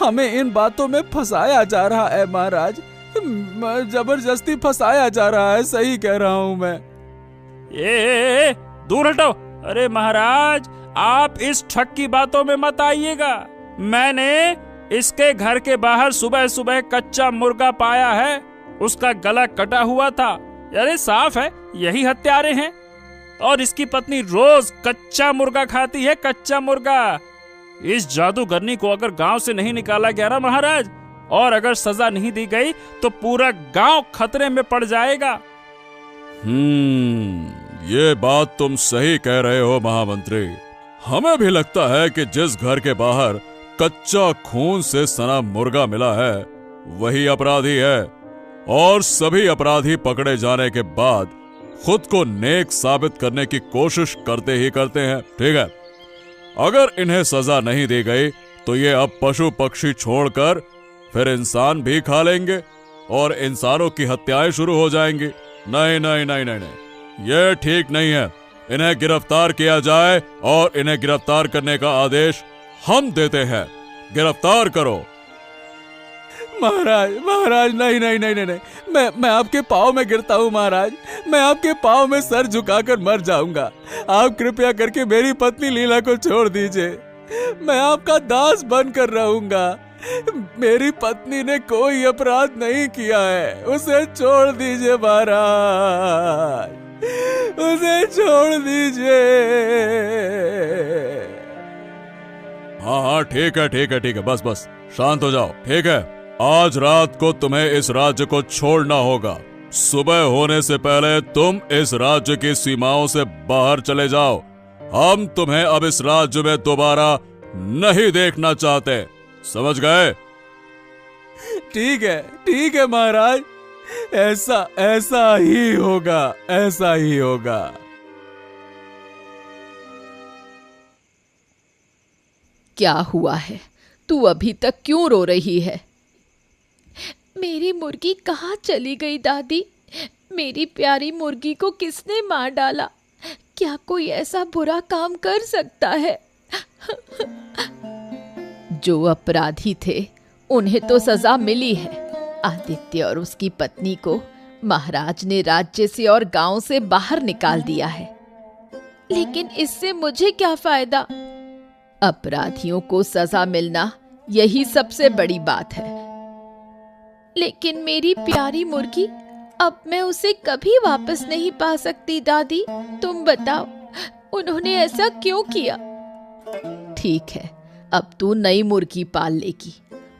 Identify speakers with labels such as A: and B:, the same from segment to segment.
A: हमें इन बातों में फंसाया जा रहा है महाराज, जबरदस्ती फंसाया जा रहा है। सही कह रहा हूँ मैं।
B: ए, दूर हटो। अरे महाराज, आप इस ठग की बातों में मत आइएगा। मैंने इसके घर के बाहर सुबह सुबह कच्चा मुर्गा पाया है, उसका गला कटा हुआ था। अरे साफ है यही हत्यारे हैं। और इसकी पत्नी रोज कच्चा मुर्गा खाती है, कच्चा मुर्गा। इस जादूगरनी को अगर गांव से नहीं निकाला गया ना महाराज, और अगर सजा नहीं दी गई तो पूरा गांव खतरे में पड़ जाएगा।
C: ये बात तुम सही कह रहे हो महामंत्री। हमें भी लगता है कि जिस घर के बाहर कच्चा खून से सना मुर्गा मिला है वही अपराधी है, और सभी अपराधी पकड़े जाने के बाद खुद को नेक साबित करने की कोशिश करते ही करते हैं। ठीक है, अगर इन्हें सजा नहीं दी गई तो ये अब पशु पक्षी छोड़कर फिर इंसान भी खा लेंगे और इंसानों की हत्याएं शुरू हो जाएंगी। नहीं नहीं नहीं नहीं नहीं, ये ठीक नहीं है। इन्हें गिरफ्तार किया जाए और इन्हें गिरफ्तार करने का आदेश हम देते हैं। गिरफ्तार करो।
A: महाराज महाराज, नहीं नहीं नहीं नहीं, नहीं। मैं आपके पाँव में गिरता हूँ महाराज, मैं आपके पाँव में सर झुकाकर मर जाऊंगा। आप कृपया करके मेरी पत्नी लीला को छोड़ दीजिए, मैं आपका दास बनकर रहूंगा। मेरी पत्नी ने कोई अपराध नहीं किया है, उसे छोड़ दीजिए महाराज, उसे छोड़ दीजिए।
C: हाँ, ठीक है ठीक है ठीक है, बस बस शांत हो जाओ। ठीक है, आज रात को तुम्हें इस राज्य को छोड़ना होगा। सुबह होने से पहले तुम इस राज्य की सीमाओं से बाहर चले जाओ। हम तुम्हें अब इस राज्य में दोबारा नहीं देखना चाहते, समझ गए?
A: ठीक है महाराज, ऐसा ही होगा, ऐसा ही होगा।
D: क्या हुआ है? तू अभी तक क्यों रो रही है?
E: मेरी मुर्गी कहाँ चली गई दादी? मेरी प्यारी मुर्गी को किसने मार डाला? क्या कोई ऐसा बुरा काम कर सकता है?
D: जो अपराधी थे उन्हें तो सजा मिली है। आदित्य और उसकी पत्नी को महाराज ने राज्य से और गांव से बाहर निकाल दिया है।
E: लेकिन इससे मुझे क्या फायदा?
D: अपराधियों को सजा मिलना यही सबसे बड़ी बात है।
E: लेकिन मेरी प्यारी मुर्गी, अब मैं उसे कभी वापस नहीं पा सकती दादी। तुम बताओ, उन्होंने ऐसा क्यों किया?
D: ठीक है, अब तू नई मुर्गी पाल लेगी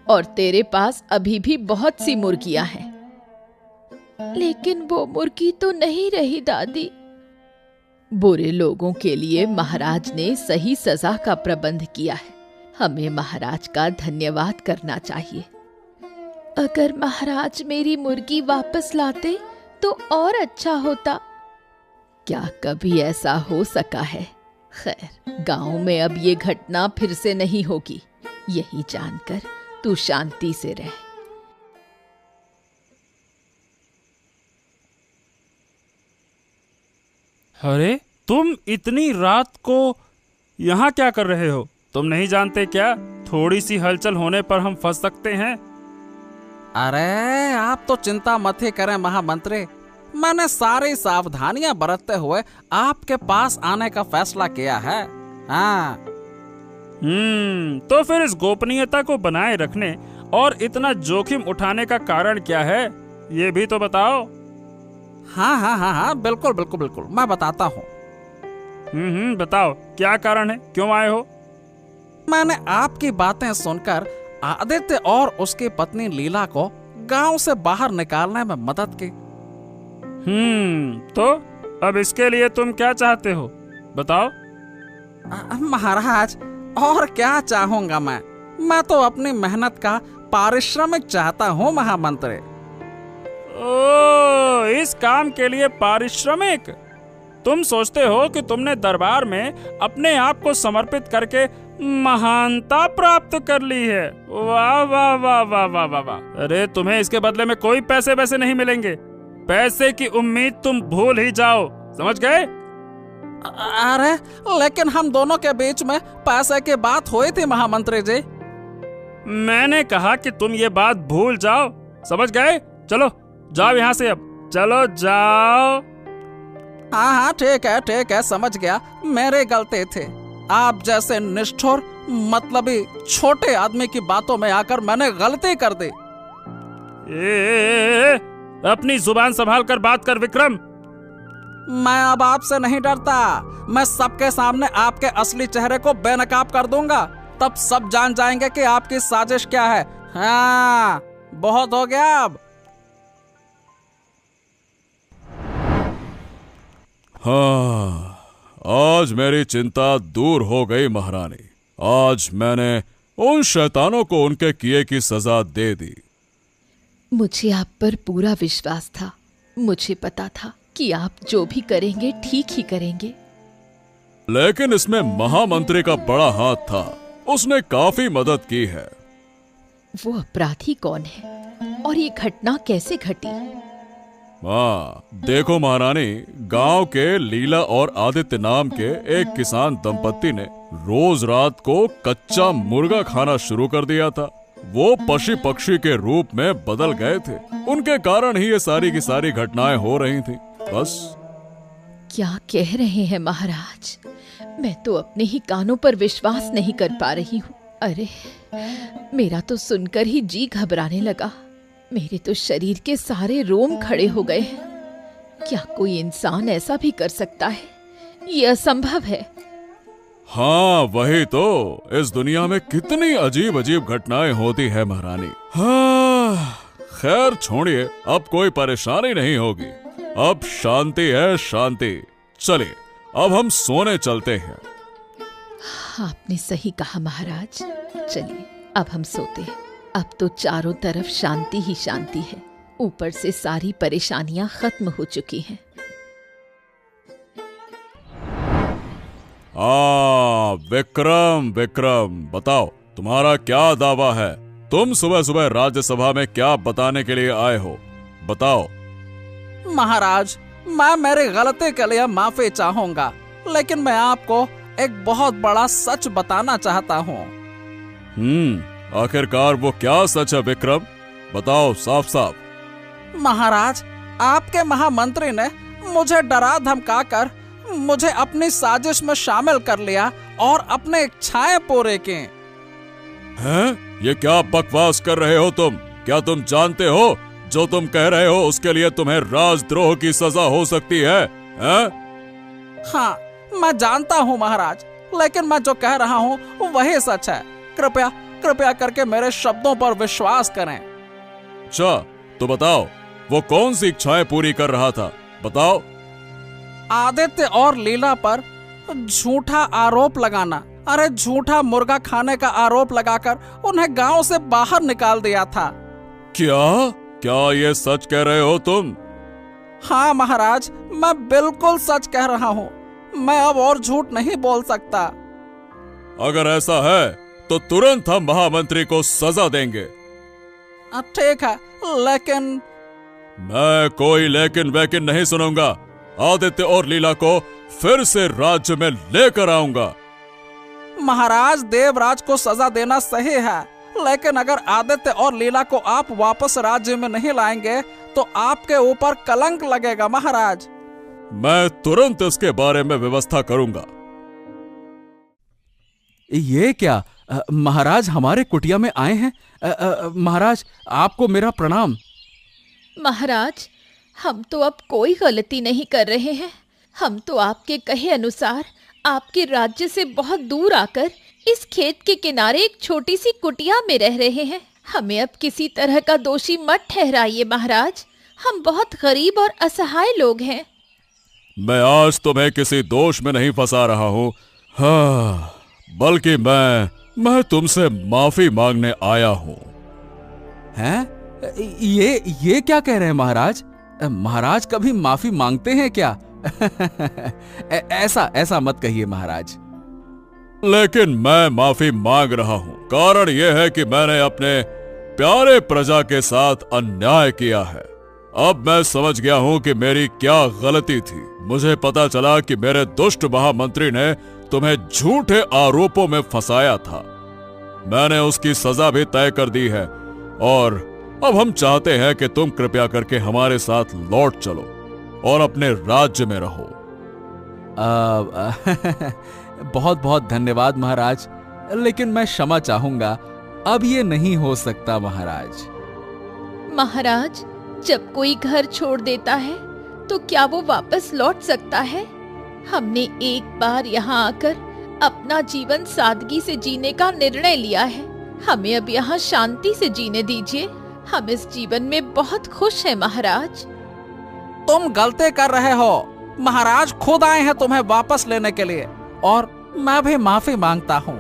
D: और तेरे पास अभी भी बहुत सी मुर्गियां हैं।
E: लेकिन वो मुर्गी तो नहीं रही दादी।
D: बुरे लोगों के लिए महाराज ने सही सजा का प्रबंध किया है। हमें महाराज का धन्यवाद करना चाहिए।
E: अगर महाराज मेरी मुर्गी वापस लाते तो और अच्छा होता।
D: क्या कभी ऐसा हो सका है? खैर, गांव में अब ये घटना फिर से नहीं होगी, यही जानकर तू शांति से रह।
B: अरे तुम इतनी रात को यहाँ क्या कर रहे हो? तुम नहीं जानते क्या, थोड़ी सी हलचल होने पर हम फंस सकते हैं।
F: अरे आप तो चिंता मत ही करें महामंत्री, मैंने सारी सावधानियां बरतते हुए आपके पास आने का फैसला किया है। हाँ।
B: तो फिर इस गोपनीयता को बनाए रखने और इतना जोखिम उठाने का कारण क्या है, ये भी तो बताओ।
F: हाँ, बिल्कुल बिल्कुल बिल्कुल, मैं बताता हूँ।
B: बताओ, क्या कारण है, क्यों आए हो?
F: मैंने आपकी बातें सुनकर आदित्य और उसकी पत्नी लीला को गांव से बाहर निकालने में मदद की।
B: तो अब इसके लिए तुम क्या चाहते हो, बताओ।
F: महाराज, और क्या चाहूंगा मैं तो अपनी मेहनत का पारिश्रमिक चाहता हूँ महामंत्री।
B: ओ, इस काम के लिए पारिश्रमिक? तुम सोचते हो कि तुमने दरबार में अपने आप को समर्पित करके महानता प्राप्त कर ली है? वाह वाह वाह वाह वाह वाह वाह। अरे तुम्हें इसके बदले में कोई पैसे वैसे नहीं मिलेंगे। पैसे की उम्मीद तुम भूल ही जाओ, समझ गए?
F: अरे लेकिन हम दोनों के बीच में पैसे की बात हुई थी महामंत्री जी।
B: मैंने कहा कि तुम ये बात भूल जाओ, समझ गए? चलो जाओ यहाँ से, अब चलो जाओ।
F: हाँ हाँ ठीक है, समझ गया, मेरे गलती थे। आप जैसे निष्ठुर मतलबी छोटे आदमी की बातों में आकर मैंने गलती कर दी।
B: अपनी जुबान संभाल कर बात कर विक्रम।
F: मैं अब आपसे नहीं डरता। मैं सबके सामने आपके असली चेहरे को बेनकाब कर दूंगा, तब सब जान जाएंगे कि आपकी साजिश क्या है। हाँ, बहुत हो गया अब।
C: हाँ, आज मेरी चिंता दूर हो गई महारानी। आज मैंने उन शैतानों को उनके किए की सजा दे दी।
D: मुझे आप पर पूरा विश्वास था। मुझे पता था कि आप जो भी करेंगे ठीक ही करेंगे।
C: लेकिन इसमें महामंत्री का बड़ा हाथ था, उसने काफी मदद की है।
D: वो अपराधी कौन है और ये घटना कैसे घटी?
C: हाँ, देखो महारानी, गांव के लीला और आदित्य नाम के एक किसान दंपत्ति ने रोज रात को कच्चा मुर्गा खाना शुरू कर दिया था। वो पशु पक्षी के रूप में बदल गए थे। उनके कारण ही ये सारी की सारी घटनाएं हो रही थी। बस।
D: क्या कह रहे हैं महाराज? मैं तो अपने ही कानों पर विश्वास नहीं कर पा रही हूँ। अरे, मेरा तो सुनकर ही जी घबराने लगा। मेरे तो शरीर के सारे रोम खड़े हो गए हैं। क्या कोई इंसान ऐसा भी कर सकता है? यह असंभव है।
C: हाँ, वही तो। इस दुनिया में कितनी अजीब अजीब घटनाएं होती है महारानी। हाँ, खैर छोड़िए, अब कोई परेशानी नहीं होगी। अब शांति है, शांति। चलिए, अब हम सोने चलते हैं।
D: आपने सही कहा महाराज। चलिए, अब हम सोते हैं। अब तो चारों तरफ शांति ही शांति है। ऊपर से सारी परेशानियां खत्म हो चुकी हैं।
C: विक्रम, विक्रम, बताओ तुम्हारा क्या दावा है? तुम सुबह सुबह राज्यसभा में क्या बताने के लिए आए हो? बताओ।
F: महाराज, मैं मेरी गलती के लिए माफी चाहूंगा, लेकिन मैं आपको एक बहुत बड़ा सच बताना चाहता हूँ।
C: आखिरकार वो क्या सच है विक्रम? बताओ साफ साफ।
F: महाराज, आपके महामंत्री ने मुझे डरा धमका कर मुझे अपनी साजिश में शामिल कर लिया और अपने इच्छाएं पूरे की।
C: हैं? ये क्या बकवास कर रहे हो तुम? क्या तुम जानते हो जो तुम कह रहे हो उसके लिए तुम्हें राजद्रोह की सजा हो सकती है?
F: हाँ, मैं जानता हूँ महाराज, लेकिन मैं जो कह रहा हूँ वही सच है। कृपया कृपया करके मेरे शब्दों पर विश्वास करें।
C: अच्छा, तो बताओ, वो कौन सी इच्छाएं पूरी कर रहा था? बताओ।
F: आदित्य और लीला पर झूठा आरोप लगाना। अरे, झूठा मुर्गा खाने का आरोप लगाकर उन्हें गांव से बाहर निकाल दिया था।
C: क्या ये सच कह रहे हो तुम?
F: हाँ महाराज, मैं बिल्कुल सच कह रहा हूँ। मैं अब और झूठ नहीं बोल सकता।
C: अगर ऐसा है तो तुरंत हम महामंत्री को सजा देंगे।
F: ठीक है, लेकिन
C: मैं कोई लेकिन वैकिन नहीं सुनूंगा। आदित्य और लीला को फिर से राज्य में लेकर आऊंगा।
F: महाराज, देवराज को सजा देना सही है, लेकिन अगर आदित्य और लीला को आप वापस राज्य में नहीं लाएंगे तो आपके ऊपर कलंक लगेगा महाराज।
C: मैं तुरंत इसके बारे में व्यवस्था करूंगा।
A: ये क्या? महाराज हमारे कुटिया में आए हैं। महाराज, आपको मेरा प्रणाम।
E: महाराज, हम तो अब कोई गलती नहीं कर रहे हैं। हम तो आपके कहे अनुसार आपके राज्य से बहुत दूर आकर इस खेत के किनारे एक छोटी सी कुटिया में रह रहे हैं। हमें अब किसी तरह का दोषी मत ठहराइए महाराज। हम बहुत गरीब और असहाय लोग हैं।
C: मैं आज तुम्हें किसी दोष में नहीं फंसा रहा हूँ। हाँ, बल्कि मैं तुमसे माफी मांगने आया हूँ।
A: हैं? ये क्या कह रहे हैं महाराज? महाराज कभी माफी मांगते हैं क्या? ऐसा मत कहिए महाराज।
C: लेकिन मैं माफी मांग रहा हूँ। कारण यह है कि मैंने अपने प्यारे प्रजा के साथ अन्याय किया है। अब मैं समझ गया हूँ कि मेरी क्या गलती थी। मुझे पता चला कि मेरे दुष्ट महामंत्री ने तुम्हें झूठे आरोपों में फंसाया था। मैंने उसकी सजा भी तय कर दी है और अब हम चाहते हैं कि तुम कृपया करके हमारे साथ लौट चलो और अपने राज्य में रहो।
F: बहुत बहुत धन्यवाद महाराज, लेकिन मैं क्षमा चाहूंगा, अब ये नहीं हो सकता महाराज।
E: महाराज, जब कोई घर छोड़ देता है तो क्या वो वापस लौट सकता है? हमने एक बार यहाँ आकर अपना जीवन सादगी से जीने का निर्णय लिया है। हमें अब यहाँ शांति से जीने दीजिए। हम इस जीवन में बहुत खुश हैं महाराज।
F: तुम गलती कर रहे हो। महाराज खुद आए हैं तुम्हें वापस लेने के लिए, और मैं भी माफी मांगता हूँ।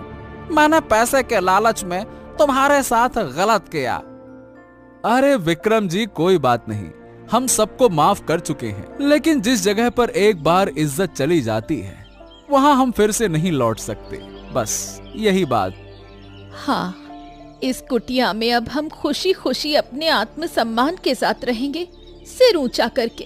F: मैंने पैसे के लालच में तुम्हारे साथ गलत किया। अरे विक्रम जी, कोई बात नहीं, हम सबको माफ कर चुके हैं। लेकिन जिस जगह पर एक बार इज्जत चली जाती है वहां हम फिर से नहीं लौट सकते, बस यही बात।
E: हाँ, इस कुटिया में अब हम खुशी खुशी अपने आत्मसम्मान के साथ रहेंगे, सिर ऊंचा करके।